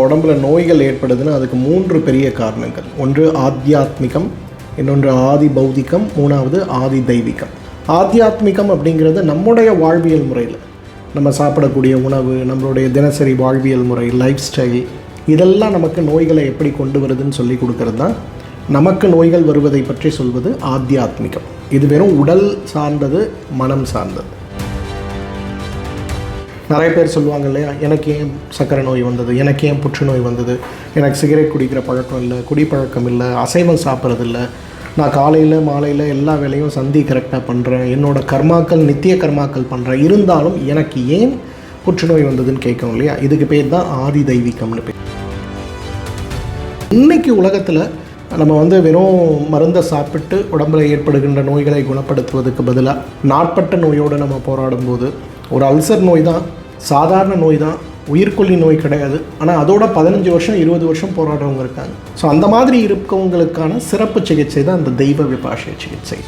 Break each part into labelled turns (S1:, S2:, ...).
S1: உடம்புல நோய்கள் ஏற்படுதுன்னா அதுக்கு 3 பெரிய காரணங்கள். ஒன்று ஆத்தியாத்மிகம், இன்னொன்று ஆதி பௌதிகம், மூணாவது ஆதி தெய்வீகம். ஆத்தியாத்மிகம் அப்படிங்கிறது நம்முடைய வாழ்வியல் முறையில் நம்ம சாப்பிடக்கூடிய உணவு, நம்மளுடைய தினசரி வாழ்வியல் முறை, லைஃப் ஸ்டைல், இதெல்லாம் நமக்கு நோய்களை எப்படி கொண்டு வருதுன்னு சொல்லி கொடுக்கறது தான் நமக்கு நோய்கள் வருவதை பற்றி சொல்வது ஆத்தியாத்மிகம். இது வெறும் உடல் சார்ந்தது, மனம் சார்ந்தது. நிறைய பேர் சொல்லுவாங்க இல்லையா, எனக்கு ஏன் சர்க்கரை நோய் வந்தது, எனக்கு ஏன் புற்றுநோய் வந்தது, எனக்கு சிகரெட் குடிக்கிற பழக்கம் இல்லை, குடிப்பழக்கம் இல்லை, அசைவம் சாப்பிட்றதில்ல, நான் காலையில் மாலையில் எல்லா வேலையும் சந்தி கரெக்டாக பண்ணுறேன், என்னோடய கர்மாக்கள் நித்திய கர்மாக்கள் பண்ணுறேன், இருந்தாலும் எனக்கு ஏன் புற்றுநோய் வந்ததுன்னு கேட்கும் இல்லையா. இதுக்கு பேர் தான் ஆதி தெய்வீகம்னு பேர். இன்றைக்கி உலகத்தில் நம்ம வெறும் மருந்தை சாப்பிட்டு உடம்பில் ஏற்படுகின்ற நோய்களை குணப்படுத்துவதற்கு பதிலாக நாட்பட்ட நோயோடு நம்ம போராடும்போது, ஒரு அல்சர் நோய் தான், சாதாரண நோய் தான், உயிர்கொல்லி நோய் கிடையாது, ஆனால் அதோட 15 வருஷம் 20 வருஷம் போராடுறவங்க இருக்காங்க. ஸோ அந்த மாதிரி இருக்கவங்களுக்கான சிறப்பு சிகிச்சை தான் இந்த தெய்வ விபாஷ சிகிச்சை.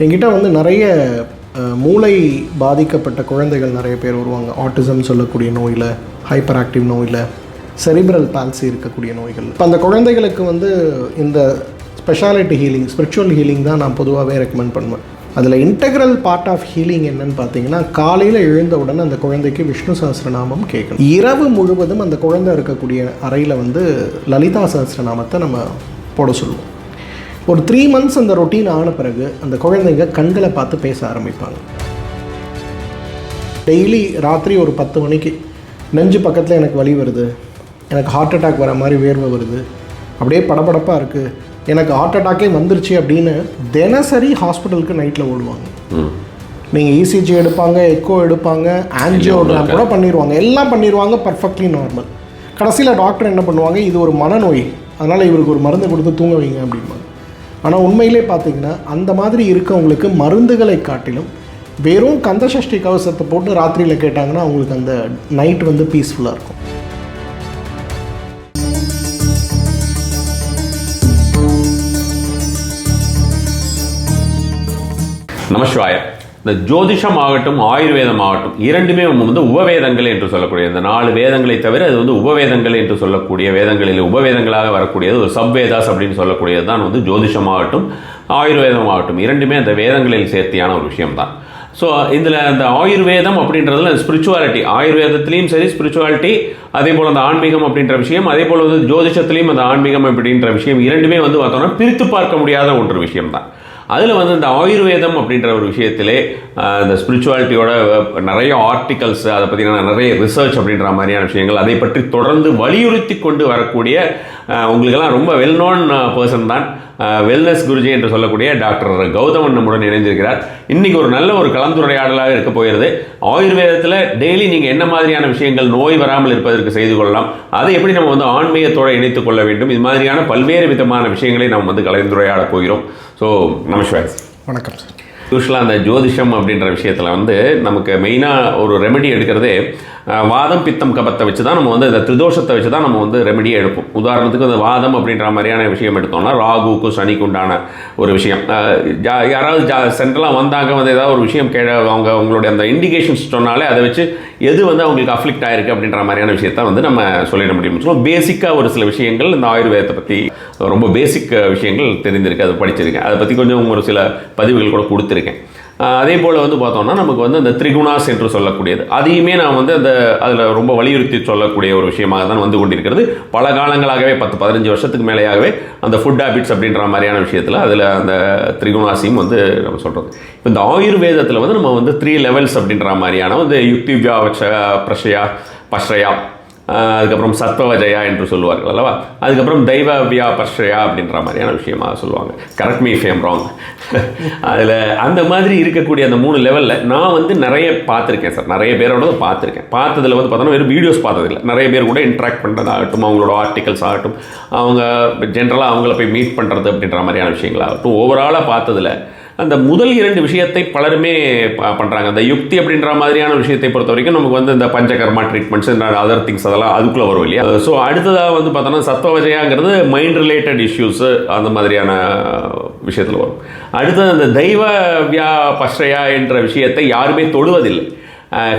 S1: என்கிட்ட நிறைய மூளை பாதிக்கப்பட்ட குழந்தைகள் நிறைய பேர் வருவாங்க. ஆட்டிசம் சொல்லக்கூடிய நோயில், ஹைப்பர் ஆக்டிவ் நோயில், செரிப்ரல் பால்சி இருக்கக்கூடிய நோய்கள். இப்போ அந்த குழந்தைகளுக்கு இந்த ஸ்பெஷாலிட்டி ஹீலிங், ஸ்பிரிச்சுவல் ஹீலிங் தான் நான் பொதுவாகவே ரெக்கமெண்ட் பண்ணுவேன். அதில் இன்டெக்ரல் பார்ட் ஆஃப் ஹீலிங் என்னன்னு பார்த்தீங்கன்னா, காலையில் எழுந்த உடனே அந்த குழந்தைக்கு விஷ்ணு சஹஸ்ரநாமம் கேட்கணும். இரவு முழுவதும் அந்த குழந்தை இருக்கக்கூடிய அறையில் லலிதா சஹஸ்ரநாமத்தை நம்ம போட சொல்லுவோம். ஒரு 3 months அந்த ரொட்டீன் ஆன பிறகு அந்த குழந்தைங்க கண்களை பார்த்து பேச ஆரம்பிப்பாங்க. டெய்லி ராத்திரி ஒரு 10 மணிக்கு நெஞ்சு பக்கத்தில் எனக்கு வலி வருது, எனக்கு ஹார்ட் அட்டாக் வர மாதிரி வேர்வை வருது, அப்படியே படபடப்பாக இருக்குது, எனக்கு ஹார்ட் அட்டாக்கே வந்துருச்சு அப்படின்னு தினசரி ஹாஸ்பிட்டலுக்கு நைட்டில் ஓடுவாங்க. நீங்கள் இசிஜி எடுப்பாங்க, எக்கோ எடுப்பாங்க, ஆன்ஜியோகிராம் கூட பண்ணிடுவாங்க, எல்லாம் பண்ணிடுவாங்க, பர்ஃபெக்ட்லி நார்மல். கடைசியில் டாக்டர் என்ன பண்ணுவாங்க, இது ஒரு மனநோய், அதனால் இவருக்கு ஒரு மருந்து கொடுத்து தூங்க வைங்க அப்படிம்பாங்க. ஆனால் உண்மையிலே பார்த்தீங்கன்னா அந்த மாதிரி இருக்கவங்களுக்கு மருந்துகளை காட்டிலும் வெறும் கந்தசஷ்டி கவசத்தை போட்டு ராத்திரியில் கேட்டாங்கன்னா அவங்களுக்கு அந்த நைட் பீஸ்ஃபுல்லாக இருக்கும்.
S2: நமசிவாய. இந்த ஜோதிஷம் ஆகட்டும், ஆயுர்வேதம் ஆகட்டும், இரண்டுமே உபவேதங்கள் என்று சொல்லக்கூடிய இந்த 4 வேதங்களை தவிர அது உபவேதங்கள் என்று சொல்லக்கூடிய வேதங்களில் உபவேதங்களாக வரக்கூடியது ஒரு சப்வேதாஸ் அப்படின்னு சொல்லக்கூடியது தான் ஜோதிஷம் ஆகட்டும், ஆயுர்வேதம் ஆகட்டும், இரண்டுமே அந்த வேதங்களில் சேர்த்தியான ஒரு விஷயம்தான். ஸோ இதில் அந்த ஆயுர்வேதம் அப்படின்றதுல ஸ்பிரிச்சுவாலிட்டி, ஆயுர்வேதத்துலேயும் சரி ஸ்பிரிச்சுவாலிட்டி, அதே போல் அந்த ஆன்மீகம் அப்படின்ற விஷயம், அதே போல் ஜோதிஷத்துலேயும் அந்த ஆன்மீகம் அப்படின்ற விஷயம் இரண்டுமே பார்த்தோம்னா பிரித்து பார்க்க முடியாத ஒன்று விஷயம்தான். அதில் இந்த ஆயுர்வேதம் அப்படின்ற ஒரு விஷயத்திலே இந்த ஸ்பிரிச்சுவாலிட்டியோட நிறைய ஆர்டிகல்ஸ், அதை பற்றின நிறைய ரிசர்ச் அப்படின்ற மாதிரியான விஷயங்கள், அதை பற்றி தொடர்ந்து வலியுறுத்தி கொண்டு வரக்கூடிய உங்களுக்கெல்லாம் ரொம்ப வெல் நோன் பர்சன் தான் வெல்னஸ் குருஜி என்று சொல்லக்கூடிய டாக்டர் கௌதமன் நம்முடன் இணைந்திருக்கிறார். இன்றைக்கி ஒரு நல்ல ஒரு கலந்துரையாடலாக இருக்க போகிறது. ஆயுர்வேதத்தில் டெய்லி நீங்கள் என்ன மாதிரியான விஷயங்கள் நோய் வராமல் இருப்பதற்கு செய்து கொள்ளலாம், அதை எப்படி நம்ம ஆன்மீகத்தோடு இணைத்துக் கொள்ள வேண்டும், இது மாதிரியான பல்வேறு விதமான விஷயங்களை நாம் கலந்துரையாட போகிறோம். ஸோ நமஸ்கார்.
S1: வணக்கம் சார்.
S2: யூஸ்வலாக அந்த ஜோதிஷம் அப்படின்ற விஷயத்தில் நமக்கு மெயினாக ஒரு ரெமெடி எடுக்கிறதே வாதம் பித்தம் கபத்தை வச்சு தான் நம்ம இந்த திரிதோஷத்தை வச்சு தான் நம்ம ரெமெடியை எடுப்போம். உதாரணத்துக்கு அந்த வாதம் அப்படின்ற மாதிரியான விஷயம் எடுத்தோம்னா ராகுக்கும் சனிக்கு உண்டான ஒரு விஷயம். யாராவது சென்ட்ரலாக வந்தாங்க ஏதாவது ஒரு விஷயம் அவங்களுடைய அந்த இண்டிகேஷன்ஸ் சொன்னாலே அதை வச்சு எது அவங்களுக்கு அஃப்ளிக்ட் ஆயிருக்கு அப்படின்ற மாதிரியான விஷயத்த நம்ம சொல்லிட முடியும். ஸோ பேசிக்காக ஒரு சில விஷயங்கள் இந்த ஆயுர்வேதத்தை பற்றி ரொம்ப பேசிக் விஷயங்கள் தெரிஞ்சிருக்கு, அதை படிச்சிருக்கேன், அதை பற்றி கொஞ்சம் ஒரு சில பதிவுகள் கூட கொடுத்துருக்கேன். அதே போல் பார்த்தோம்னா நமக்கு அந்த திரிகுணாஸ் என்று சொல்லக்கூடியது, அதையுமே நான் அதில் ரொம்ப வலியுறுத்தி சொல்லக்கூடிய ஒரு விஷயமாக தான் கொண்டிருக்கிறது. பல காலங்களாகவே 10-15 வருஷத்துக்கு மேலேயாகவே அந்த ஃபுட் ஹேபிட்ஸ் அப்படின்ற மாதிரியான விஷயத்தில் அதில் அந்த திரிகுணாஸையும் நம்ம சொல்கிறது. இப்போ இந்த ஆயுர்வேதத்தில் நம்ம 3 levels அப்படின்ற மாதிரியான யுக்தி பிரஷயா பஷ்ரயா, அதுக்கப்புறம் சத்வவஜயா என்று சொல்லுவார்கள் அல்லவா, அதுக்கப்புறம் தெய்வ வியாபர்ஷயா அப்படின்ற மாதிரியான விஷயமாக சொல்லுவாங்க. Correct me if I am wrong. அதில் அந்த மாதிரி இருக்கக்கூடிய அந்த 3 லெவலில் நான் நிறைய பார்த்துருக்கேன் சார், நிறைய பேரோட பார்த்துருக்கேன். பார்த்ததில் பார்த்தோன்னா வெறும் வீடியோஸ் பார்த்ததில்லை, நிறைய பேர் கூட இன்ட்ராக்ட் பண்ணுறதாகட்டும், அவங்களோட ஆர்டிகல்ஸ் ஆகட்டும், அவங்க ஜென்ரலாக அவங்கள போய் மீட் பண்ணுறது அப்படின்ற மாதிரியான விஷயங்களாகட்டும், ஓவராலாக பார்த்ததில் அந்த முதல் 2 விஷயத்தை பலருமே பண்ணுறாங்க. அந்த யுக்தி அப்படின்ற மாதிரியான விஷயத்தை பொறுத்த வரைக்கும் நமக்கு இந்த பஞ்சகர்மா ட்ரீட்மெண்ட்ஸ், அதர் திங்ஸ் அதெல்லாம் அதுக்குள்ளே வரும் இல்லையா. ஸோ அடுத்ததாக பார்த்தோன்னா சத்வவஜயாங்கிறது மைண்ட் ரிலேட்டட் இஷ்யூஸு அந்த மாதிரியான விஷயத்தில் வரும். அடுத்தது அந்த தெய்வ வியாபர்ஷயா என்ற விஷயத்தை யாருமே தொடுவதில்லை.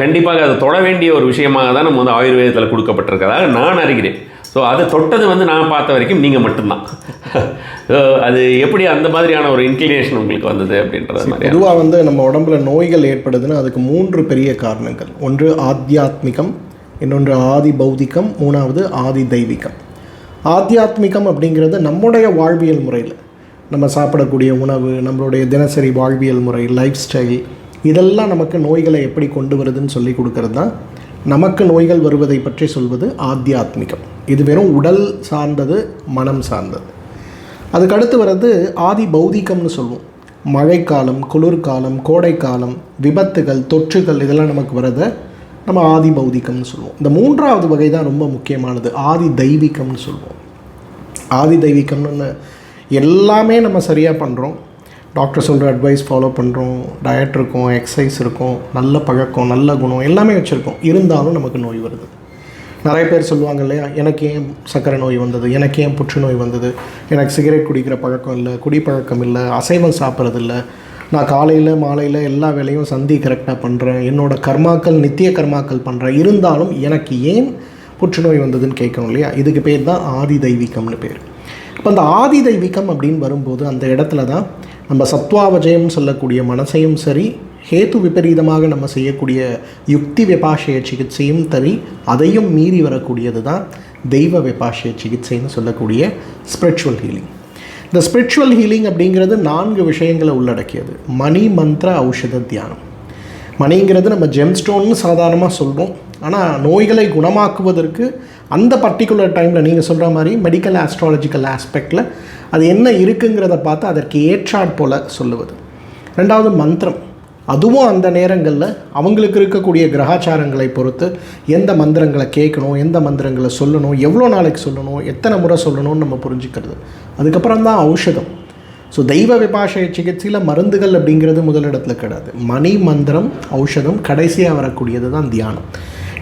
S2: கண்டிப்பாக அதை தொட வேண்டிய ஒரு விஷயமாக தான் நம்ம வந்து ஆயுர்வேதத்தில் கொடுக்கப்பட்டிருக்கிறதாக நான் அறிகிறேன். ஸோ அதை தொட்டது வந்து நான் பார்த்த வரைக்கும் நீங்கள் மட்டும்தான். ஸோ அது எப்படி அந்த மாதிரியான ஒரு இன்க்ளினேஷன் உங்களுக்கு வந்தது அப்படின்றது மாதிரி?
S1: பொதுவாக வந்து நம்ம உடம்புல நோய்கள் ஏற்படுதுன்னா அதுக்கு 3 பெரிய காரணங்கள். ஒன்று ஆத்தியாத்மிகம், இன்னொன்று ஆதி பௌதிகம், மூணாவது ஆதி தெய்வீகம். ஆத்தியாத்மிகம் அப்படிங்கிறது நம்முடைய வாழ்வியல் முறையில் நம்ம சாப்பிடக்கூடிய உணவு, நம்மளுடைய தினசரி வாழ்வியல் முறை, லைஃப் ஸ்டைல், இதெல்லாம் நமக்கு நோய்களை எப்படி கொண்டு வருதுன்னு சொல்லி கொடுக்கறது தான் நமக்கு நோய்கள் வருவதை பற்றி சொல்வது ஆத்தியாத்மிகம். இது வெறும் உடல் சார்ந்தது, மனம் சார்ந்தது. அதுக்கடுத்து வர்றது ஆதி பௌதிகம்னு சொல்லுவோம். மழைக்காலம், குளிர்காலம், கோடைக்காலம், விபத்துகள், தொற்றுகள், இதெல்லாம் நமக்கு வரதை நம்ம ஆதி பௌதிகம்னு சொல்லுவோம். இந்த 3வது வகை தான் ரொம்ப முக்கியமானது, ஆதி தெய்வீகம்னு சொல்லுவோம். ஆதி தெய்வீகம்னு எல்லாமே நம்ம சரியாக பண்ணுறோம், டாக்டர் சொல்கிற அட்வைஸ் ஃபாலோ பண்ணுறோம், டயட் இருக்கும், எக்ஸசைஸ் இருக்கும், நல்ல பழக்கம், நல்ல குணம் எல்லாமே வச்சுருக்கோம், இருந்தாலும் நமக்கு நோய் வருது. நிறைய பேர் சொல்லுவாங்க இல்லையா, எனக்கு ஏன் சர்க்கரை நோய் வந்தது, எனக்கு ஏன் புற்றுநோய் வந்தது, எனக்கு சிகரெட் குடிக்கிற பழக்கம் இல்லை, குடிப்பழக்கம் இல்லை, அசைவம் சாப்பிட்றதில்ல, நான் காலையில் மாலையில் எல்லா வேலையும் சந்தி கரெக்டாக பண்ணுறேன், என்னோடய கர்மாக்கள் நித்திய கர்மாக்கள் பண்ணுறேன், இருந்தாலும் எனக்கு ஏன் புற்றுநோய் வந்ததுன்னு கேட்கணும் இல்லையா. இதுக்கு பேர் தான் ஆதி தெய்வீகம்னு பேர். இப்போ அந்த ஆதி தெய்வீகம் அப்படின்னு வரும்போது அந்த இடத்துல தான் நம்ம சத்வாவஜயம் சொல்லக்கூடிய மனசையும் சரி, ஹேத்து விபரீதமாக நம்ம செய்யக்கூடிய யுக்தி விபாஷய சிகிச்சையும் சரி, அதையும் மீறி வரக்கூடியது தான் தெய்வ விபாஷய சிகிச்சைன்னு சொல்லக்கூடிய ஸ்பிரிச்சுவல் ஹீலிங். இந்த ஸ்பிரிச்சுவல் ஹீலிங் அப்படிங்கிறது 4 விஷயங்களை உள்ளடக்கியது. மணி, மந்திர, ஔஷத, தியானம். மணிங்கிறது நம்ம ஜெம்ஸ்டோன்னு சாதாரணமாக சொல்கிறோம், ஆனால் நோய்களை குணமாக்குவதற்கு அந்த பர்டிகுலர் டைமில் நீங்கள் சொல்கிற மாதிரி மெடிக்கல் ஆஸ்ட்ராலஜிக்கல் ஆஸ்பெக்டில் அது என்ன இருக்குங்கிறத பார்த்து அதற்கு ஏற்றாற் போல் சொல்லுவது. 2வது மந்திரம். அதுவும் அந்த நேரங்களில் அவங்களுக்கு இருக்கக்கூடிய கிரகாச்சாரங்களை பொறுத்து எந்த மந்திரங்களை கேட்கணும், எந்த மந்திரங்களை சொல்லணும், எவ்வளோ நாளைக்கு சொல்லணும், எத்தனை முறை சொல்லணும்னு நம்ம புரிஞ்சுக்கிறது. அதுக்கப்புறம் தான் ஔஷதம். ஸோ தெய்வ விபாஷய சிகிச்சையில் மருந்துகள் அப்படிங்கிறது முதலிடத்தில் கிடையாது. மணி, மந்திரம், ஔஷதம், கடைசியாக வரக்கூடியது தான் தியானம்.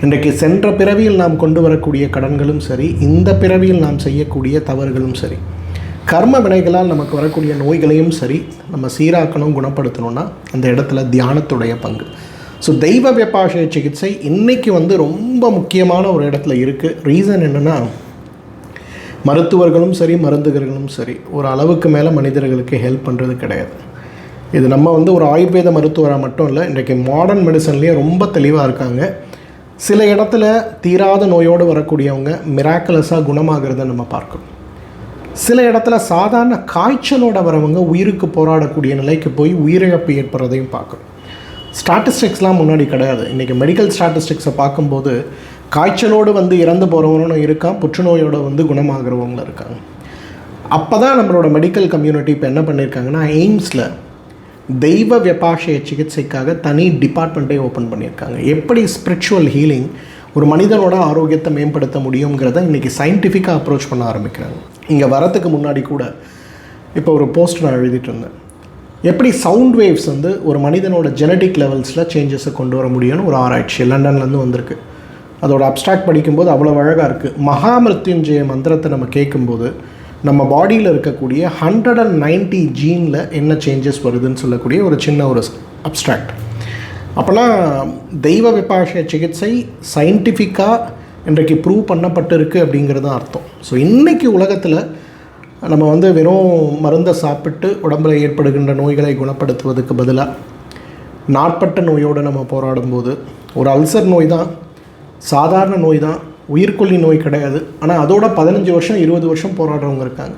S1: இன்றைக்கு சென்ற பிறவியில் நாம் கொண்டு வரக்கூடிய கடன்களும் சரி, இந்த பிறவியில் நாம் செய்யக்கூடிய தவறுகளும் சரி, கர்ம வினைகளால் நமக்கு வரக்கூடிய நோய்களையும் சரி நம்ம சீராக்கணும், குணப்படுத்தணும்னா அந்த இடத்துல தியானத்துடைய பங்கு. ஸோ தெய்வ விபாஷய சிகிச்சை இன்றைக்கி வந்து ரொம்ப முக்கியமான ஒரு இடத்துல இருக்குது. ரீசன் என்னென்னா, மருத்துவர்களும் சரி, மருந்துகளும் சரி, ஒரு அளவுக்கு மேலே மனிதர்களுக்கு ஹெல்ப் பண்ணுறது கிடையாது. இது நம்ம வந்து ஒரு ஆயுர்வேத மருத்துவராக மட்டும் இல்லை, இன்றைக்கி மாடர்ன் மெடிசன்லேயே ரொம்ப தெளிவாக இருக்காங்க. சில இடத்துல தீராத நோயோடு வரக்கூடியவங்க மிராக்குலஸாக குணமாகிறத நம்ம பார்க்கணும். சில இடத்துல சாதாரண காய்ச்சலோட வரவங்க உயிருக்கு போராடக்கூடிய நிலைக்கு போய் உயிரிழப்பு ஏற்படுறதையும் பார்க்கணும். ஸ்டாட்டிஸ்டிக்ஸ்லாம் முன்னாடி கிடையாது. இன்றைக்கி மெடிக்கல் ஸ்டாட்டிஸ்டிக்ஸை பார்க்கும்போது காய்ச்சலோடு வந்து இறந்து போகிறவங்களும் இருக்கான், புற்றுநோயோடு வந்து குணமாகிறவங்களும் இருக்காங்க. அப்போ தான் நம்மளோட மெடிக்கல் கம்யூனிட்டி இப்போ என்ன பண்ணியிருக்காங்கன்னா, எய்ம்ஸில் தெய்வ விபாஷய சிகிச்சைக்காக தனி டிபார்ட்மெண்ட்டே ஓப்பன் பண்ணியிருக்காங்க. எப்படி ஸ்பிரிச்சுவல் ஹீலிங் ஒரு மனிதனோட ஆரோக்கியத்தை மேம்படுத்த முடியுங்கிறத இன்றைக்கி சயின்டிஃபிக்காக அப்ரோச் பண்ண ஆரம்பிக்கிறாங்க. இங்கே வரத்துக்கு முன்னாடி கூட இப்போ ஒரு போஸ்ட் நான் எழுதிட்டு இருந்தேன், எப்படி சவுண்ட் வேவ்ஸ் வந்து ஒரு மனிதனோட ஜெனட்டிக் லெவல்ஸில் சேஞ்சஸை கொண்டு வர முடியும்னு ஒரு ஆராய்ச்சி லண்டன்லேருந்து வந்திருக்கு. அதோட அப்ஸ்ட்ராக்ட் படிக்கும்போது அவ்வளோ அழகாக இருக்குது. மகாமிருத்யுஞ்சய மந்திரத்தை நம்ம கேட்கும்போது நம்ம பாடியில் இருக்கக்கூடிய 190 ஜீனில் என்ன சேஞ்சஸ் வருதுன்னு சொல்லக்கூடிய ஒரு சின்ன ஒரு அப்ஸ்ட்ராக்ட். அப்போனா தெய்வ விபாஷய சிகிச்சை சயின்டிஃபிக்காக இன்றைக்கு ப்ரூவ் பண்ணப்பட்டிருக்கு அப்படிங்கிறது தான் அர்த்தம். ஸோ இன்றைக்கி உலகத்தில் நம்ம வந்து வெறும் மருந்தை சாப்பிட்டு உடம்பில் ஏற்படுகின்ற நோய்களை குணப்படுத்துவதுக்கு பதிலாக நாட்பட்ட நோயோடு நம்ம போராடும்போது, ஒரு அல்சர் நோய் தான், சாதாரண நோய் தான், உயிர்கொல்லி நோய் கிடையாது, ஆனால் அதோட 15 வருஷம் 20 வருஷம் போராடுறவங்க இருக்காங்க.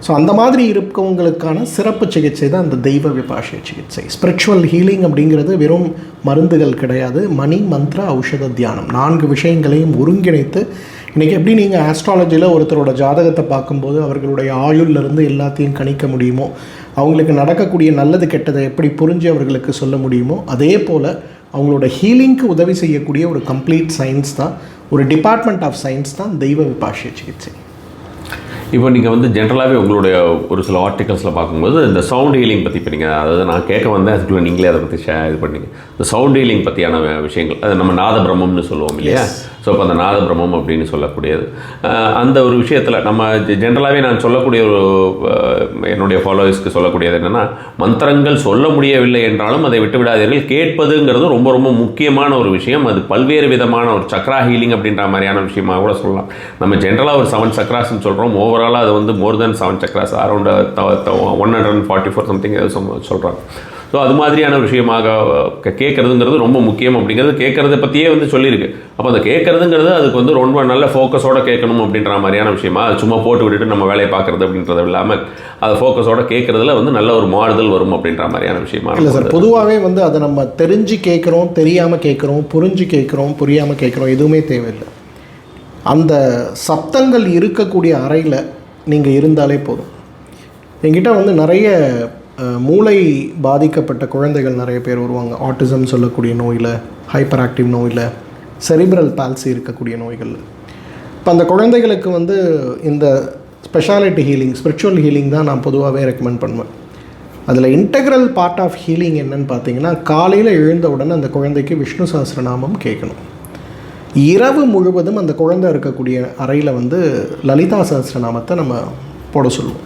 S1: ஸோ அந்த மாதிரி இருக்கவங்களுக்கான சிறப்பு சிகிச்சை தான் அந்த தெய்வ விபாஷய சிகிச்சை. ஸ்பிரிச்சுவல் ஹீலிங் அப்படிங்கிறது வெறும் மருந்துகள் கிடையாது, மணி, மந்திர, ஔஷத, தியானம் 4 விஷயங்களையும் ஒருங்கிணைத்து. இன்றைக்கி எப்படி நீங்கள் ஆஸ்ட்ராலஜியில் ஒருத்தரோட ஜாதகத்தை பார்க்கும்போது அவர்களுடைய ஆயுள்லேருந்து எல்லாத்தையும் கணிக்க முடியுமோ, அவங்களுக்கு நடக்கக்கூடிய நல்லது கெட்டதை எப்படி புரிஞ்சு அவர்களுக்கு சொல்ல முடியுமோ, அதே போல் அவங்களோட ஹீலிங்க்கு உதவி செய்யக்கூடிய ஒரு கம்ப்ளீட் சயின்ஸ் தான், ஒரு டிபார்ட்மெண்ட் ஆஃப் சயின்ஸ் தான் தெய்வ விபாஷய சிகிச்சை.
S2: இப்போ நீங்கள் வந்து ஜென்ரலாகவே உங்களுடைய ஒரு சில ஆர்டிகல்ஸில் பார்க்கும்போது இந்த சவுண்ட் ஹீலிங் பற்றி இப்போ நீங்கள், அதாவது நான் கேட்க வந்தேன், அதுக்குள்ளே நீங்களே அதை பற்றி இது பண்ணீங்க. இந்த சவுண்ட் ஹீலிங் பற்றியான விஷயங்கள், அது நம்ம நாத பிரம்மம்னு சொல்லுவோம் இல்லையா? ஸோ ஸோ இப்போ அந்த நாத பிரம்மம் அப்படின்னு சொல்லக்கூடியது அந்த ஒரு விஷயத்தில் நம்ம ஜென்ரலாகவே நான் சொல்லக்கூடிய ஒரு என்னுடைய ஃபாலோவர்ஸ்க்கு சொல்லக்கூடியது என்னென்னா, மந்திரங்கள் சொல்ல முடியவில்லை என்றாலும் அதை விட்டு விடாதீர்கள். கேட்பதுங்கிறது ரொம்ப ரொம்ப முக்கியமான ஒரு விஷயம். அது பல்வேறு விதமான ஒரு சக்ரா ஹீலிங் அப்படின்ற மாதிரியான விஷயமாக கூட சொல்லலாம். நம்ம ஜென்ரலாக ஒரு 7 சக்ராஸ்ன்னு சொல்கிறோம். ஓவராலாக அது வந்து மோர் தென் 7 சக்ராஸ், அரௌண்ட் 144 சம்திங் சொல்கிறாங்க. ஸோ அது மாதிரியான விஷயமாக கேட்குறதுங்கிறது ரொம்ப முக்கியம். அப்படிங்கிறது கேட்குறத பற்றியே வந்து சொல்லியிருக்கு. அப்போ அந்த கேட்குறதுங்கிறது அதுக்கு வந்து ரொம்ப நல்ல ஃபோக்கஸோடு கேட்கணும் அப்படின்ற மாதிரியான விஷயமா, அது சும்மா போட்டு விட்டுட்டு நம்ம வேலையை பார்க்குறது அப்படின்றது இல்லாமல் அதை ஃபோக்கஸோடு கேட்குறதுல வந்து நல்ல ஒரு மாறுதல் வரும் அப்படின்ற மாதிரியான விஷயமா.
S1: இல்லை சார், பொதுவாகவே வந்து அதை நம்ம தெரிஞ்சு கேட்குறோம், தெரியாமல் கேட்குறோம், புரிஞ்சு கேட்குறோம், புரியாமல் கேட்குறோம், எதுவுமே தேவையில்லை. அந்த சப்தங்கள் இருக்கக்கூடிய அறையில் நீங்கள் இருந்தாலே போதும். என்கிட்ட வந்து நிறைய மூளை பாதிக்கப்பட்ட குழந்தைகள் நிறைய பேர் வருவாங்க. ஆட்டிசம் சொல்லக்கூடிய நோயில், ஹைப்பர் ஆக்டிவ் நோயில், செரிப்ரல் பால்சி இருக்கக்கூடிய நோய்கள். இப்போ அந்த குழந்தைகளுக்கு வந்து இந்த ஸ்பெஷாலிட்டி ஹீலிங், ஸ்பிரிச்சுவல் ஹீலிங் தான் நான் பொதுவாகவே ரெக்கமெண்ட் பண்ணுவேன். அதில் இன்டெக்ரல் பார்ட் ஆஃப் ஹீலிங் என்னன்னு பார்த்தீங்கன்னா, காலையில் எழுந்தவுடனே அந்த குழந்தைக்கு விஷ்ணு சஹஸ்ரநாமம் கேட்கணும். இரவு முழுவதும் அந்த குழந்தை இருக்கக்கூடிய அறையில் வந்து லலிதா சஹஸ்ரநாமத்தை நம்ம போட சொல்லுவோம்.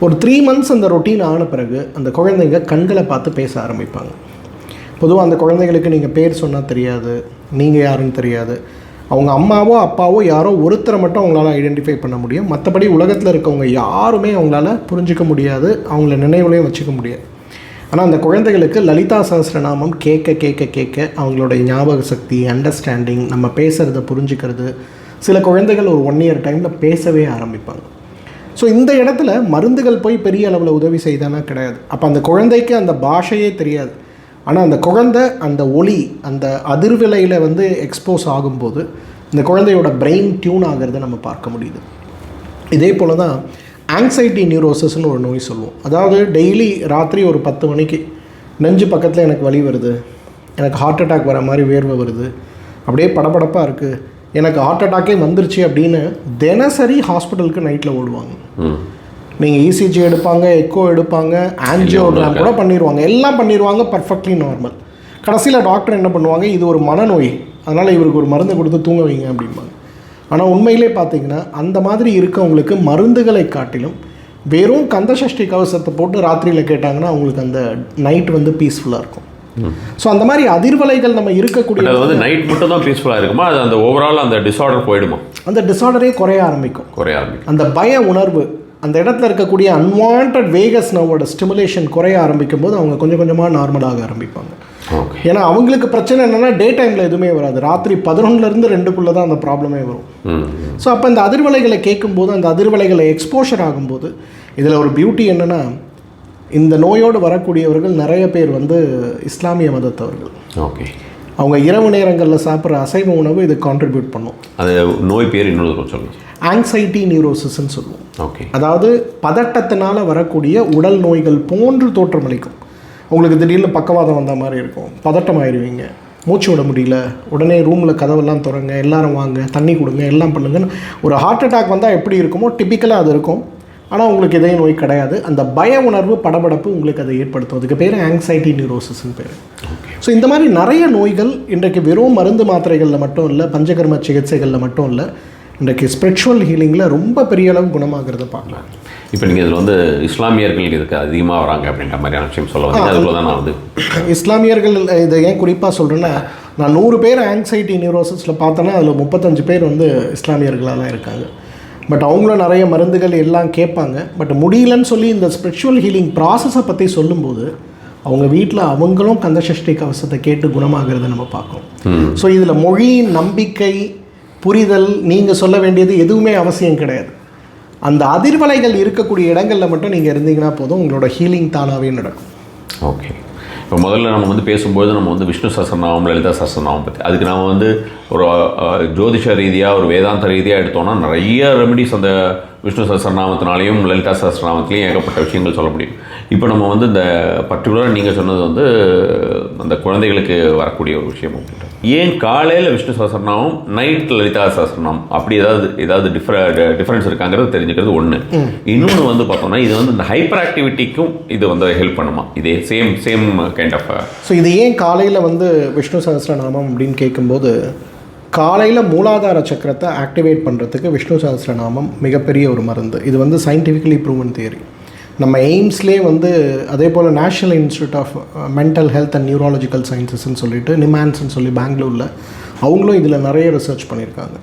S1: ஒரு 3 months அந்த ரொட்டீன் ஆன பிறகு அந்த குழந்தைங்க கண்களை பார்த்து பேச ஆரம்பிப்பாங்க. பொதுவாக அந்த குழந்தைங்களுக்கு நீங்கள் பேர் சொன்னால் தெரியாது, நீங்கள் யாருன்னு தெரியாது. அவங்க அம்மாவோ அப்பாவோ யாரோ ஒருத்தரை மட்டும் அவங்களால ஐடென்டிஃபை பண்ண முடியும். மற்றபடி உலகத்தில் இருக்கவங்க யாருமே அவங்களால புரிஞ்சிக்க முடியாது, அவங்கள நினைவுலையும் வச்சுக்க முடியாது. ஆனால் அந்த குழந்தைகளுக்கு லலிதா சஹஸ்ரநாமம் கேட்க கேட்க கேட்க அவங்களுடைய ஞாபக சக்தி, அண்டர்ஸ்டாண்டிங், நம்ம பேசுகிறத புரிஞ்சுக்கிறது, சில குழந்தைகள் ஒரு 1 year டைமில் பேசவே ஆரம்பிப்பாங்க. ஸோ இந்த இடத்துல மருந்துகள் போய் பெரிய அளவில் உதவி செய்தானா கிடையாது. அப்போ அந்த குழந்தைக்கு அந்த பாஷையே தெரியாது. ஆனால் அந்த குழந்தை அந்த ஒலி, அந்த அதிர்விலையில் வந்து எக்ஸ்போஸ் ஆகும்போது இந்த குழந்தையோட பிரெயின் டியூன் ஆகிறத நம்ம பார்க்க முடியுது. இதே போல் தான் ஆங்ஸைட்டி நியூரோசிஸ்ன்னு ஒரு நோய் சொல்லுவோம். அதாவது டெய்லி ராத்திரி ஒரு 10 மணிக்கு நெஞ்சு பக்கத்தில் எனக்கு வலி வருது, எனக்கு ஹார்ட் அட்டாக் வர மாதிரி வேர்வை வருது, அப்படியே படபடப்பாக இருக்குது, எனக்கு ஹார்ட் அட்டாக்கே வந்துருச்சு அப்படின்னு தினசரி ஹாஸ்பிட்டலுக்கு நைட்டில் ஓடுவாங்க. நீங்கள் இசிஜி எடுப்பாங்க, எக்கோ எடுப்பாங்க, ஆன்ஜியோகிராம் கூட பண்ணிடுவாங்க, எல்லாம் பண்ணிடுவாங்க, பர்ஃபெக்ட்லி நார்மல். கடைசியில் டாக்டர் என்ன பண்ணுவாங்க, இது ஒரு மனநோய், அதனால் இவருக்கு ஒரு மருந்து கொடுத்து தூங்க வைங்க அப்படிம்பாங்க. ஆனால் உண்மையிலே பார்த்தீங்கன்னா அந்த மாதிரி இருக்கவங்களுக்கு மருந்துகளை காட்டிலும் வெறும் கந்தசஷ்டி கவசத்தை போட்டு ராத்திரியில் கேட்டாங்கன்னா அவங்களுக்கு அந்த நைட் வந்து பீஸ்ஃபுல்லாக இருக்கும். ஸோ அந்த மாதிரி அதிர்வலைகள் நம்ம இருக்கக்கூடிய
S2: வந்து நைட் மட்டும் தான் பீஸ்ஃபுல்லாக இருக்குமா, அது அந்த ஓவரால் அந்த டிஸார்டர் போயிடுமா?
S1: அந்த டிஸார்டரே குறைய ஆரம்பிக்கும். அந்த பய உணர்வு, அந்த இடத்துல இருக்கக்கூடிய அன்வான்ட் வேகஸ் நர்வோட ஸ்டிமுலேஷன் குறைய ஆரம்பிக்கும் போது அவங்க கொஞ்சம் கொஞ்சமாக நார்மலாக ஆரம்பிப்பாங்க. ஏன்னா அவங்களுக்கு பிரச்சனை என்னென்னா டே டைமில் எதுவுமே வராது, ராத்திரி 11லேருந்து 2க்குள்ளே தான் அந்த ப்ராப்ளமே வரும். ஸோ அப்போ இந்த அதிர்வலைகளை கேட்கும்போது, அந்த அதிர்வலைகளை எக்ஸ்போஷர் ஆகும்போது, இதில் ஒரு பியூட்டி என்னென்னா, இந்த நோயோடு வரக்கூடியவர்கள் நிறைய பேர் வந்து இஸ்லாமிய மதத்தவர்கள்.
S2: ஓகே.
S1: அவங்க இரவு நேரங்களில் சாப்பிட்ற அசைவ உணவு இது கான்ட்ரிபியூட் பண்ணும்.
S2: அது நோய் பேர் இன்னொரு சொல்லுங்கள்.
S1: ஆங்ஸைட்டி நியூரோசிஸ்ன்னு சொல்லுவோம்.
S2: ஓகே.
S1: அதாவது பதட்டத்தினால் வரக்கூடிய உடல் நோய்கள் போன்று தோற்றமளிக்கும். உங்களுக்கு திடீர்னு பக்கவாதம் வந்த மாதிரி இருக்கும், பதட்டமாயிருவீங்க, மூச்சு விட முடியல, உடனே ரூமில் கதவெல்லாம் திறங்க, எல்லாரும் வாங்க, தண்ணி கொடுங்க, எல்லாம் பண்ணுங்கன்னு. ஒரு ஹார்ட் அட்டாக் வந்தால் எப்படி இருக்குமோ டிப்பிக்கலாக அது இருக்கும். ஆனால் உங்களுக்கு இதய நோய் கிடையாது. அந்த பய உணர்வு, படபடப்பு உங்களுக்கு அதை ஏற்படுத்தும். அதுக்கு பேர் ஆங்ஸைட்டி நியூரோசிஸ்ன்னு பேர். ஸோ இந்த மாதிரி நிறைய நோய்கள் இன்றைக்கு வெறும் மருந்து மாத்திரைகளில் மட்டும் இல்லை, பஞ்சகர்ம சிகிச்சைகளில் மட்டும் இல்லை, இன்றைக்கு ஸ்பிரிச்சுவல் ஹீலிங்கில் ரொம்ப பெரிய அளவு குணமாகிறத பார்க்கலாம்.
S2: இப்போ நீங்கள் இதில் வந்து இஸ்லாமியர்கள் இதுக்கு அதிகமாக வராங்க அப்படின்ற மாதிரியான விஷயம் சொல்ல வந்து அதுக்குள்ள தான் நான் வந்து
S1: இஸ்லாமியர்கள் இதை ஏன் குறிப்பாக சொல்கிறேன்னா, நான் 100 பேர் ஆங்ஸைட்டி நியூரோசிஸில் பார்த்தேன்னா அதில் 35 பேர் வந்து இஸ்லாமியர்களாலாம் இருக்காங்க. பட் அவங்களும் நிறைய மருந்துகள் எல்லாம் கேட்பாங்க. பட் முடியலன்னு சொல்லி இந்த ஸ்பிரிச்சுவல் ஹீலிங் ப்ராசஸை பற்றி சொல்லும்போது அவங்க வீட்டில் அவங்களும் கந்தசஷ்டி கவசத்தை கேட்டு குணமாகிறத நம்ம பார்க்கணும். ஸோ இதில் மொழி, நம்பிக்கை, புரிதல், நீங்கள் சொல்ல வேண்டியது எதுவுமே அவசியம் கிடையாது. அந்த அதிர்வலைகள் இருக்கக்கூடிய இடங்களில் மட்டும் நீங்கள் இருந்தீங்கன்னா போதும், உங்களோட ஹீலிங் தானாகவே நடக்கும்.
S2: ஓகே. இப்போ முதல்ல நம்ம வந்து பேசும்போது நம்ம வந்து விஷ்ணு சஹஸ்ரநாமம், லலிதா சஹஸ்ரநாமம் பற்றி, அதுக்கு நம்ம வந்து ஒரு ஜோதிஷ ரீதியாக, ஒரு வேதாந்த ரீதியாக எடுத்தோம்னா நிறைய ரெமிடிஸ் அந்த விஷ்ணு சஹஸ்ரநாமத்தினாலையும் லலிதா சஹஸ்ரநாமத்திலையும் ஏகப்பட்ட விஷயங்கள் சொல்ல முடியும். இப்போ நம்ம வந்து இந்த பர்டிகுலராக நீங்கள் சொன்னது வந்து அந்த குழந்தைகளுக்கு வரக்கூடிய ஒரு விஷயம் அப்படின்ட்டு, ஏன் காலையில் விஷ்ணு சஹஸ்ரநாமம், நைட் லலிதா சஹஸ்ரநாமம் அப்படி ஏதாவது டிஃப்ரென்ஸ் இருக்காங்கிறது தெரிஞ்சுக்கிறது ஒன்று. இன்னொன்று வந்து பார்த்தோம்னா இது வந்து இந்த ஹைப்பர் ஆக்டிவிட்டிக்கும் இது வந்து ஹெல்ப் பண்ணுமா? இதே சேம் கைண்ட் ஆஃப்.
S1: ஸோ இது ஏன் காலையில் வந்து விஷ்ணு சஹஸ்ரநாமம் அப்படின்னு கேட்கும்போது, காலையில் மூலாதார சக்கரத்தை ஆக்டிவேட் பண்ணுறதுக்கு விஷ்ணு சஹஸ்ரநாமம் மிகப்பெரிய ஒரு மருந்து. இது வந்து சயின்டிஃபிக்கலி ப்ரூவன் தியரி. நம்ம எய்ம்ஸ்லேயே வந்து அதே போல் national institute of mental health and neurological சயின்சஸ்ன்னு சொல்லிட்டு நிமான்ஸ்ன்னு சொல்லி பெங்களூரில் அவங்களும் இதில் நிறைய ரிசர்ச் பண்ணியிருக்காங்க.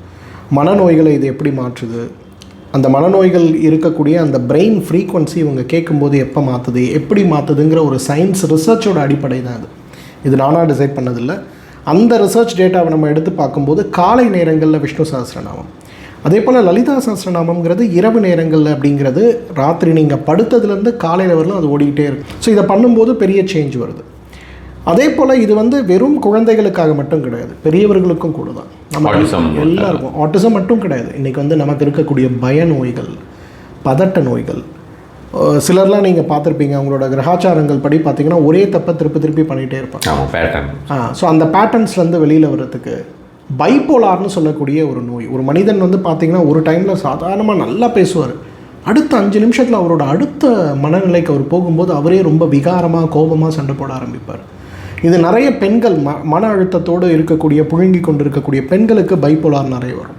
S1: மனநோய்களை இது எப்படி மாற்றுது, அந்த மனநோய்கள் இருக்கக்கூடிய அந்த பிரெயின் ஃப்ரீக்வன்சி இவங்க கேட்கும்போது எப்போ மாற்றுது, எப்படி மாற்றுதுங்கிற ஒரு சயின்ஸ் ரிசர்ச்சோட அடிப்படை தான் இது. இது நானாக டிசைட் பண்ணதில்லை. அந்த ரிசர்ச் டேட்டாவை நம்ம எடுத்து பார்க்கும்போது காலை நேரங்களில் விஷ்ணு சஹஸ்ரநாமம், அதே போல் லலிதா சஹஸ்ரநாமம்ங்கிறது இரவு நேரங்களில் அப்படிங்கிறது ராத்திரி நீங்கள் படுத்ததுலேருந்து காலையில் வரலாம் அது ஓடிக்கிட்டே இருக்கும். ஸோ இதை பண்ணும்போது பெரிய சேஞ்ச் வருது. அதே போல் இது வந்து வெறும் குழந்தைகளுக்காக மட்டும் கிடையாது, பெரியவர்களுக்கும் கூட தான். நம்ம எல்லாருக்கும் ஆட்டிசம் மட்டும் கிடையாது. இன்றைக்கி வந்து நமக்கு இருக்கக்கூடிய பய நோய்கள், பதட்ட நோய்கள், சிலர்லாம் நீங்கள் பார்த்துருப்பீங்க, அவங்களோட கிரகாச்சாரங்கள் படி பார்த்தீங்கன்னா ஒரே தப்பை திருப்பி பண்ணிகிட்டே இருப்பாங்க. ஸோ அந்த பேட்டர்ன்ஸ்லேருந்து வெளியில் வர்றதுக்கு பைப்போலார்னு சொல்லக்கூடிய ஒரு நோய். ஒரு மனிதன் வந்து பார்த்திங்கன்னா ஒரு டைமில் சாதாரணமாக நல்லா பேசுவார், அடுத்த 5 நிமிஷத்தில் அவரோட அடுத்த மனநிலைக்கு அவர் போகும்போது அவரே ரொம்ப விகாரமாக கோபமாக சண்டை போட ஆரம்பிப்பார். இது நிறைய பெண்கள் மன அழுத்தத்தோடு இருக்கக்கூடிய புழுங்கி கொண்டு இருக்கக்கூடிய பெண்களுக்கு பைப்போலார் நிறைய வரும்.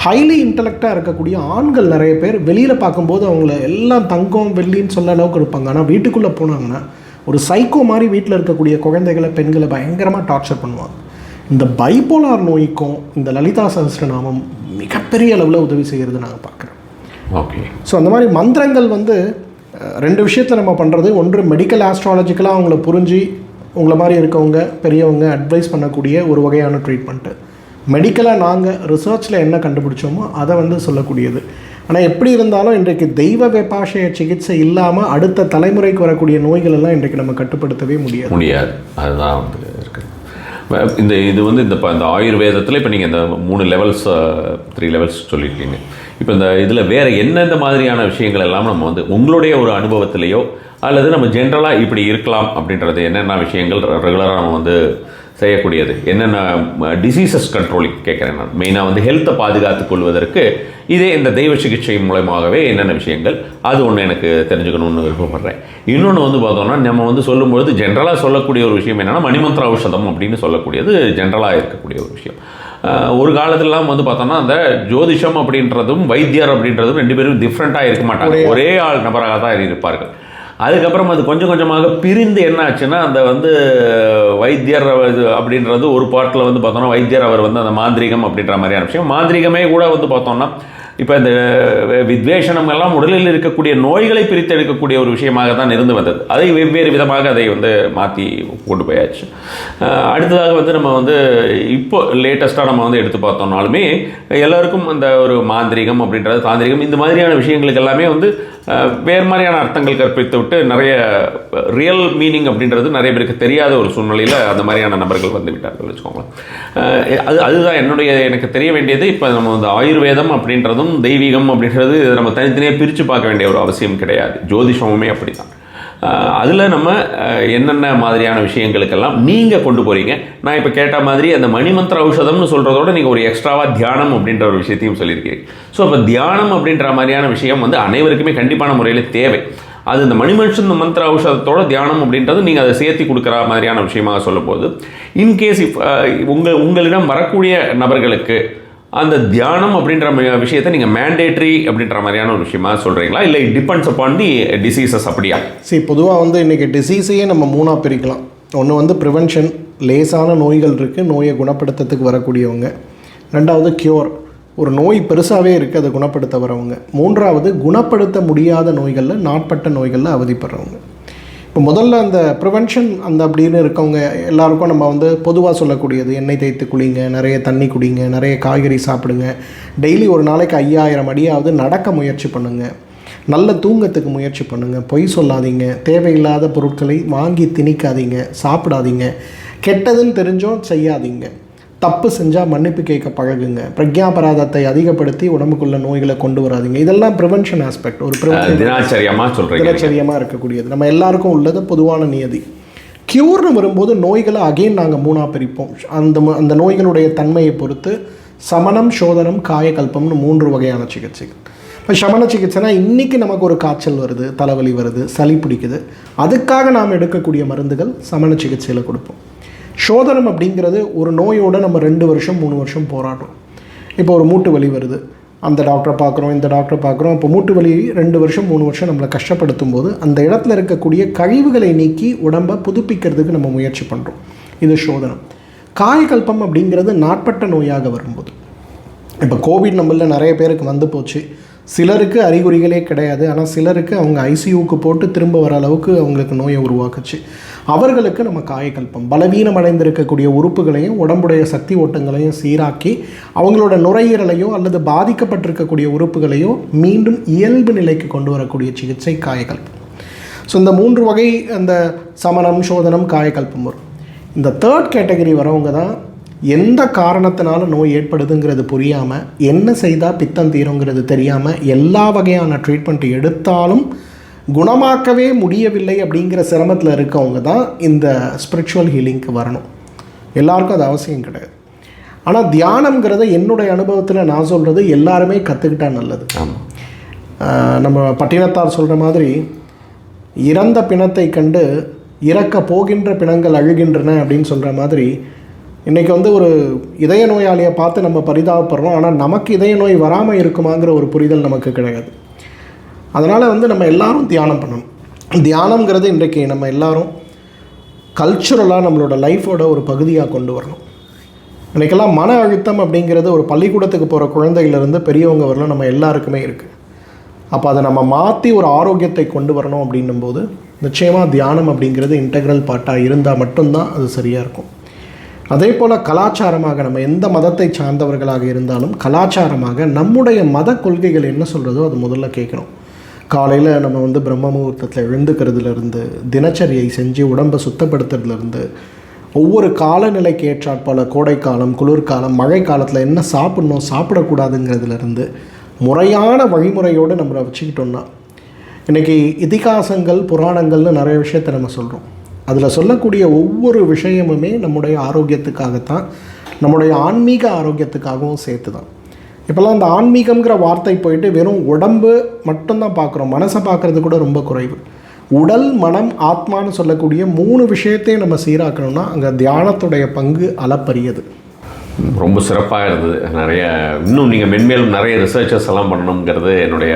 S1: ஹைலி இன்டலெக்டாக இருக்கக்கூடிய ஆண்கள் நிறைய பேர் வெளியில் பார்க்கும்போது அவங்கள எல்லாம் தங்கம் வெள்ளின்னு சொல்ல அளவுக்கு இருப்பாங்க. ஆனால் வீட்டுக்குள்ளே போனாங்கன்னா ஒரு சைக்கோ மாதிரி வீட்டில் இருக்கக்கூடிய குழந்தைகளை பெண்களை பயங்கரமாக டார்ச்சர் பண்ணுவாங்க. இந்த பைப்போலார் நோய்க்கும் இந்த லலிதா சஹஸ்ரநாமம் மிகப்பெரிய அளவில் உதவி செய்கிறது நாங்கள் பார்க்குறோம்.
S2: ஓகே.
S1: ஸோ அந்த மாதிரி மந்திரங்கள் வந்து 2 விஷயத்தில் நம்ம பண்ணுறது. ஒன்று மெடிக்கல் ஆஸ்ட்ராலஜிக்கலாக அவங்கள புரிஞ்சு உங்களை மாதிரி இருக்கவங்க பெரியவங்க அட்வைஸ் பண்ணக்கூடிய ஒரு வகையான ட்ரீட்மெண்ட்டு. மெடிக்கலாக நாங்கள் ரிசர்ச்சில் என்ன கண்டுபிடிச்சோமோ அதை வந்து சொல்லக்கூடியது. ஆனால் எப்படி இருந்தாலும் இன்றைக்கு தெய்வ வெப்பாஷய சிகிச்சை இல்லாமல் அடுத்த தலைமுறைக்கு வரக்கூடிய நோய்கள் எல்லாம் இன்றைக்கு நம்ம கட்டுப்படுத்தவே முடியாது.
S2: அதுதான் வந்து இருக்குது. இது வந்து இந்த ஆயுர்வேதத்தில் இப்போ நீங்கள் இந்த 3 லெவல்ஸ் 3 லெவல்ஸ் சொல்லியிருக்கீங்க. இப்போ இந்த இதில் வேறு எந்தெந்த மாதிரியான விஷயங்கள் எல்லாம் நம்ம வந்து உங்களுடைய ஒரு அனுபவத்திலேயோ அல்லது நம்ம ஜென்ரலாக இப்படி இருக்கலாம் அப்படின்றது என்னென்ன விஷயங்கள் ரெகுலராக நம்ம வந்து செய்யக்கூடியது, என்னென்ன டிசீசஸ் கண்ட்ரோலிங் கேட்குறேன் நான். மெயினாக வந்து ஹெல்த்தை பாதுகாத்துக் கொள்வதற்கு இதே இந்த தெய்வ சிகிச்சை மூலமாகவே என்னென்ன விஷயங்கள், அது ஒன்று எனக்கு தெரிஞ்சுக்கணும்னு விருப்பப்படுறேன். இன்னொன்று வந்து பார்த்தோம்னா நம்ம வந்து சொல்லும்பொழுது ஜென்ரலாக சொல்லக்கூடிய ஒரு விஷயம் என்னென்னா மணிமந்திர ஔஷதம் அப்படின்னு சொல்லக்கூடியது ஜென்ரலாக இருக்கக்கூடிய ஒரு விஷயம். ஒரு காலத்திலலாம் வந்து பார்த்தோம்னா அந்த ஜோதிஷம் அப்படின்றதும் வைத்தியர் அப்படின்றதும் 2 பேரும் டிஃப்ரெண்ட்டாக இருக்க மாட்டாங்க, ஒரே ஆள் நபராக தான் இருப்பார்கள். அதுக்கப்புறம் அது கொஞ்சம் கொஞ்சமாக பிரிந்து என்ன ஆச்சுன்னா அந்த வந்து வைத்தியர் அப்படின்றது ஒரு பாட்டில் வந்து பார்த்தோம்னா வைத்தியர் அவர் வந்து அந்த மாந்திரிகம் அப்படின்ற மாதிரியான விஷயம். மாந்திரிகமே கூட வந்து பார்த்தோம்னா இப்போ இந்த வித்வேஷனம் எல்லாம் உடலில் இருக்கக்கூடிய நோய்களை பிரித்து எடுக்கக்கூடிய ஒரு விஷயமாக தான் இருந்து வந்தது. அதை வெவ்வேறு விதமாக அதை வந்து மாற்றி கொண்டு போயாச்சு. அடுத்ததாக வந்து நம்ம வந்து இப்போ லேட்டஸ்ட்டாக நம்ம வந்து எடுத்து பார்த்தோம்னாலுமே எல்லாருக்கும் அந்த ஒரு மாந்திரிகம் அப்படின்றது தாந்திரிகம் இந்த மாதிரியான விஷயங்களுக்கு எல்லாமே வந்து வேறு மாதிரியான அர்த்தங்கள் கற்பித்து விட்டு நிறைய ரியல் மீனிங் அப்படின்றது நிறைய பேருக்கு தெரியாத ஒரு சூழ்நிலையில் அந்த மாதிரியான நபர்கள் வந்து விட்டார்கள் வச்சுக்கோங்களேன். அதுதான் எனக்கு தெரிய வேண்டியது. இப்போ நம்ம வந்து ஆயுர்வேதம் அப்படின்றதும் தெய்வீகம் அப்படின்றது நம்ம தனித்தனியாக பிரித்து பார்க்க வேண்டிய ஒரு அவசியம் கிடையாது. ஜோதிஷமுமே அப்படி தான். அதில் நம்ம என்னென்ன மாதிரியான விஷயங்களுக்கெல்லாம் நீங்கள் கொண்டு போகிறீங்க. நான் இப்போ கேட்ட மாதிரி அந்த மணிமந்திர ஔஷதம்னு சொல்கிறதோட நீங்கள் ஒரு எக்ஸ்ட்ராவாக தியானம் அப்படின்ற ஒரு விஷயத்தையும் சொல்லியிருக்கீங்க. ஸோ இப்போ தியானம் அப்படின்ற மாதிரியான விஷயம் வந்து அனைவருக்குமே கண்டிப்பான முறையில் தேவை. அது இந்த மணிமந்திர ஔஷதத்தோட தியானம் அப்படின்றது நீங்கள் அதை சேர்த்து கொடுக்குற மாதிரியான விஷயமாக சொல்லும்போது இன்கேஸ் உங்களிடம் வரக்கூடிய நபர்களுக்கு அந்த தியானம் அப்படின்ற விஷயத்தை நீங்கள் மேண்டேட்ரி அப்படின்ற மாதிரியான ஒரு விஷயமா சொல்கிறீங்களா, இல்லை டிபெண்ட்ஸ் அப்பான் தி டிசீசஸ் அப்படியா?
S1: பொதுவாக வந்து இன்றைக்கி டிசீஸையே நம்ம 3ஆக பிரிக்கலாம். ஒன்று வந்து ப்ரிவென்ஷன், லேசான நோய்கள் இருக்குது, நோயை குணப்படுத்துறதுக்கு வரக்கூடியவங்க. 2வது க்யூர், ஒரு நோய் பெருசாகவே இருக்குது அதை குணப்படுத்த வரவங்க. 3வது குணப்படுத்த முடியாத நோய்களில் நாட்பட்ட நோய்களில் அவதிப்படுறவங்க. இப்போ முதல்ல அந்த ப்ரிவென்ஷன் அந்த அப்படின்னு இருக்கவங்க எல்லாருக்கும் நம்ம வந்து பொதுவாக சொல்லக்கூடியது எண்ணெய் தேய்த்து குளிங்க, நிறைய தண்ணி குடிங்க, நிறைய காய்கறி சாப்பிடுங்க, டெய்லி ஒரு நாளைக்கு 5000 அடியாவது நடக்க முயற்சி பண்ணுங்கள், நல்ல தூங்கத்துக்கு முயற்சி பண்ணுங்கள், பொய் சொல்லாதீங்க, தேவையில்லாத பொருட்களை வாங்கி திணிக்காதீங்க, சாப்பிடாதீங்க, கெட்டதுன்னு தெரிஞ்சோம் செய்யாதீங்க, தப்பு செஞ்சால் மன்னிப்பு கேட்க பழகுங்க, பிரக்ஞாபராதத்தை அதிகப்படுத்தி உடம்புக்குள்ள நோய்களை கொண்டு வராதிங்க. இதெல்லாம் ப்ரிவென்ஷன் ஆஸ்பெக்ட், ஒரு தினச்சரியமாக இருக்கக்கூடியது, நம்ம எல்லாருக்கும் உள்ளது பொதுவான நியதி. க்யூர்னு வரும்போது நோய்களை அகெயின் நாங்கள் 3ஆக பிரிப்போம். அந்த நோய்களுடைய தன்மையை பொறுத்து சமணம், சோதனம், காயகல்பம்னு 3 வகையான சிகிச்சைகள். இப்போ சமண சிகிச்சைனா இன்றைக்கி நமக்கு ஒரு காய்ச்சல் வருது, தலைவலி வருது, சளி பிடிக்குது, அதுக்காக நாம் எடுக்கக்கூடிய மருந்துகள் சமண சிகிச்சையில் கொடுப்போம். சோதனம் அப்படிங்கிறது ஒரு நோயோடு நம்ம 2 வருஷம் 3 வருஷம் போராடுறோம். இப்போ ஒரு மூட்டு வலி வருது, அந்த டாக்டரை பார்க்குறோம், இந்த டாக்டரை பார்க்குறோம். இப்போ மூட்டு வலி 2 வருஷம் 3 வருஷம் நம்மளை கஷ்டப்படுத்தும் போது அந்த இடத்துல இருக்கக்கூடிய கழிவுகளை நீக்கி உடம்பை புதுப்பிக்கிறதுக்கு நம்ம முயற்சி பண்ணுறோம். இது சோதனம். காயகல்பம் அப்படிங்கிறது நாட்பட்ட நோயாக வரும்போது, இப்போ கோவிட் நம்மளில் நிறைய பேருக்கு வந்து போச்சு. சிலருக்கு அறிகுறிகளே கிடையாது, ஆனால் சிலருக்கு அவங்க ஐசியூக்கு போட்டு திரும்ப வர அளவுக்கு அவங்களுக்கு நோயை உருவாக்குச்சு. அவர்களுக்கு நம்ம காயகல்பம், பலவீனம் அடைந்திருக்கக்கூடிய உறுப்புகளையும் உடம்புடைய சக்தி ஓட்டங்களையும் சீராக்கி அவங்களோட நுரையீரலையோ அல்லது பாதிக்கப்பட்டிருக்கக்கூடிய உறுப்புகளையோ மீண்டும் இயல்பு நிலைக்கு கொண்டு வரக்கூடிய சிகிச்சை காயகல்பம். ஸோ இந்த 3 வகை, அந்த சமணம், சோதனம், காயகல்பம் வரும். இந்த 3rd கேட்டகரி வரவங்க தான் எந்த காரணத்தினால நோய் ஏற்படுதுங்கிறது புரியாமல், என்ன செய்தால் பித்தம் தீருங்கிறது தெரியாமல் எல்லா வகையான ட்ரீட்மெண்ட் எடுத்தாலும் குணமாக்கவே முடியவில்லை அப்படிங்கிற சிரமத்தில் இருக்கவங்க தான் இந்த ஸ்பிரிச்சுவல் ஹீலிங்க்கு வரணும். எல்லாருக்கும் அது அவசியம் கிடையாது. ஆனால் தியானம்ங்கிறத என்னுடைய அனுபவத்தில் நான் சொல்கிறது எல்லாருமே கற்றுக்கிட்டா நல்லது. நம்ம பட்டினத்தார் சொல்கிற மாதிரி, இறந்த பிணத்தை கண்டு இறக்க போகின்ற பிணங்கள் அழுகின்றன அப்படின்னு சொல்கிற மாதிரி, இன்றைக்கி வந்து ஒரு இதய நோயாளியை பார்த்து நம்ம பரிதாபப்படுறோம், ஆனால் நமக்கு இதய நோய் வராமல் இருக்குமாங்கிற ஒரு புரிதல் நமக்கு கிடையாது. அதனால் வந்து நம்ம எல்லாரும் தியானம் பண்ணணும். தியானம்ங்கிறது இன்றைக்கு நம்ம எல்லாரும் கல்ச்சுரலாக நம்மளோட லைஃபோட ஒரு பகுதியாக கொண்டு வரணும். இன்றைக்கெல்லாம் மன அழுத்தம் அப்படிங்கிறது ஒரு பள்ளிக்கூடத்துக்கு போகிற குழந்தைகளிலிருந்து பெரியவங்க வரலாம் நம்ம எல்லாருக்குமே இருக்குது. அப்போ அதை நம்ம மாற்றி ஒரு ஆரோக்கியத்தை கொண்டு வரணும் அப்படின்னும் போது நிச்சயமாக தியானம் அப்படிங்கிறது இன்டெக்ரல் பார்ட்டாக இருந்தால் மட்டும்தான் அது சரியாக இருக்கும். அதே போல் கலாச்சாரமாக நம்ம எந்த மதத்தை சார்ந்தவர்களாக இருந்தாலும் கலாச்சாரமாக நம்முடைய மத கொள்கைகள் என்ன சொல்கிறதோ அது முதல்ல கேட்கணும். காலையில் நம்ம வந்து பிரம்ம முகூர்த்தத்தில் எழுந்துக்கிறதுலேருந்து, தினச்சரியை செஞ்சு உடம்பை சுத்தப்படுத்துறதுலேருந்து, ஒவ்வொரு காலநிலைக்கு ஏற்றாற்போல் கோடைக்காலம், குளிர்காலம், மழை காலத்தில் என்ன சாப்பிட்ணும் சாப்பிடக்கூடாதுங்கிறதுலேருந்து முறையான வழிமுறையோடு நம்மளை வச்சுக்கிட்டோம்னா, இன்றைக்கி இதிகாசங்கள் புராணங்கள்னு நிறைய விஷயத்தை நம்ம சொல்கிறோம். அதில் சொல்லக்கூடிய ஒவ்வொரு விஷயமுமே நம்முடைய ஆரோக்கியத்துக்காகத்தான், நம்முடைய ஆன்மீக ஆரோக்கியத்துக்காகவும் சேர்த்து தான். இப்போல்லாம் அந்த ஆன்மீகங்கிற வார்த்தை போயிட்டு வெறும் உடம்பு மட்டும்தான் பார்க்குறோம், மனசை பார்க்குறது கூட ரொம்ப குறைவு. உடல், மனம், ஆத்மான்னு சொல்லக்கூடிய 3 விஷயத்தையும் நம்ம சீராக்கணும்னா அங்கே தியானத்துடைய பங்கு அளப்பரியது.
S2: ரொம்ப சிறப்பாக இருந்தது. இன்னும் நீங்கள் மென்மேலும் நிறைய ரிசர்ச்சஸ் எல்லாம் பண்ணணுங்கிறது என்னுடைய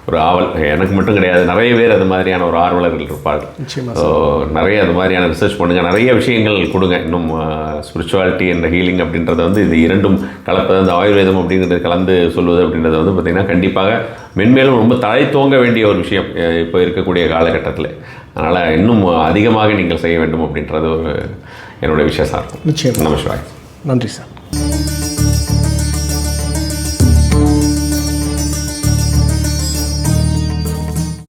S2: ஒரு ஆவல். எனக்கு மட்டும் கிடையாது, நிறைய பேர் அது மாதிரியான ஒரு ஆர்வலர்கள் இருப்பார்கள். ஸோ நிறைய அது மாதிரியான ரிசர்ச் பண்ணுங்கள், நிறைய விஷயங்கள் கொடுங்க. இன்னும் ஸ்பிரிச்சுவாலிட்டி என்ற ஹீலிங் அப்படின்றத வந்து இது 2ம் கலப்பது, அந்த ஆயுர்வேதம் அப்படிங்கிறது கலந்து சொல்வது அப்படின்றது வந்து பார்த்திங்கன்னா கண்டிப்பாக மென்மேலும் ரொம்ப தலை தோங்க வேண்டிய ஒரு விஷயம் இப்போ இருக்கக்கூடிய காலகட்டத்தில். அதனால் இன்னும் அதிகமாக நீங்கள் செய்ய வேண்டும் அப்படின்றது ஒரு என்னுடைய விஷயம் சார்.
S1: நிச்சயம்.
S2: நமஸ்காரம்.
S1: நன்றி சார்.